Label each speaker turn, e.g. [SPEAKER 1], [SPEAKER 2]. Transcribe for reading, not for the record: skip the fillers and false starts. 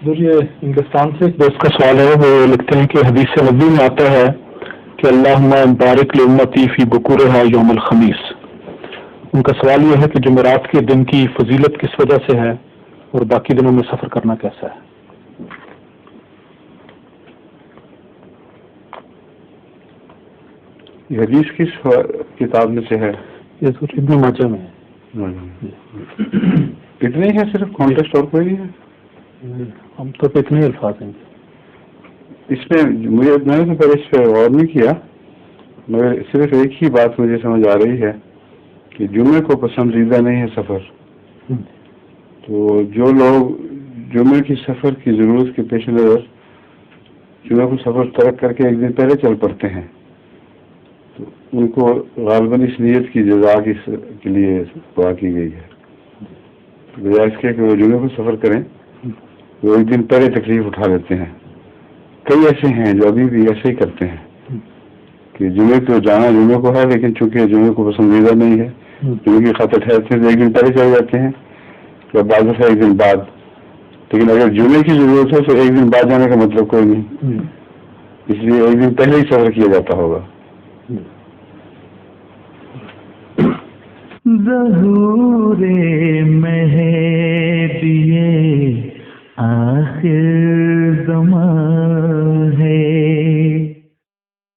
[SPEAKER 1] یہ ہندوستان سے ایک دوست کا سوال ہے، وہ لکھتے ہیں کہ حدیث نبوی میں آتا ہے کہ اللہم بارک لامتی فی بکورہا یوم الخمیس۔ ان کا سوال یہ ہے کہ جمعرات کے دن کی فضیلت کس وجہ سے ہے اور باقی دنوں میں سفر کرنا کیسا ہے؟
[SPEAKER 2] یہ حدیث کس کتاب میں سے ہے؟
[SPEAKER 1] یہ ابن ماجہ میں ہے۔
[SPEAKER 2] اتنے ہی ہے صرف، کانٹیکسٹ اور کوئی نہیں ہے؟
[SPEAKER 1] ہم تو اتنے ہی الفاظ ہیں
[SPEAKER 2] اس میں میں نے تو پہلے اس پہ غور نہیں کیا، مگر صرف ایک ہی بات مجھے سمجھ آ رہی ہے کہ جمعے کو پسندیدہ نہیں ہے سفر۔ تو جو لوگ جمعے کی سفر کی ضرورت کے پیش نظر جمعے کو سفر ترک کر کے ایک دن پہلے چل پڑتے ہیں، تو ان کو غالباً اس نیت کی جزا کے لیے دعا کی گئی ہے، بجائے اس کے کہ وہ جمعے کو سفر کریں وہ ایک دن پہلے تکلیف اٹھا لیتے ہیں۔ کئی ایسے ہیں جو ابھی بھی ایسے ہی کرتے ہیں کہ جمعے کو جانا جمعے کو ہے، لیکن چونکہ جمعے کو پسندیدہ نہیں ہے، جمعے کی خاطر ٹھہرتے ہیں تو ایک دن پہلے چلے جاتے ہیں یا بعض دفعہ ایک دن بعد، لیکن اگر جمعے کی ضرورت ہے تو ایک دن بعد جانے کا مطلب کوئی نہیں، اس لیے ایک دن پہلے ہی سفر کیا جاتا ہوگا۔
[SPEAKER 3] ظہور مہدی آخر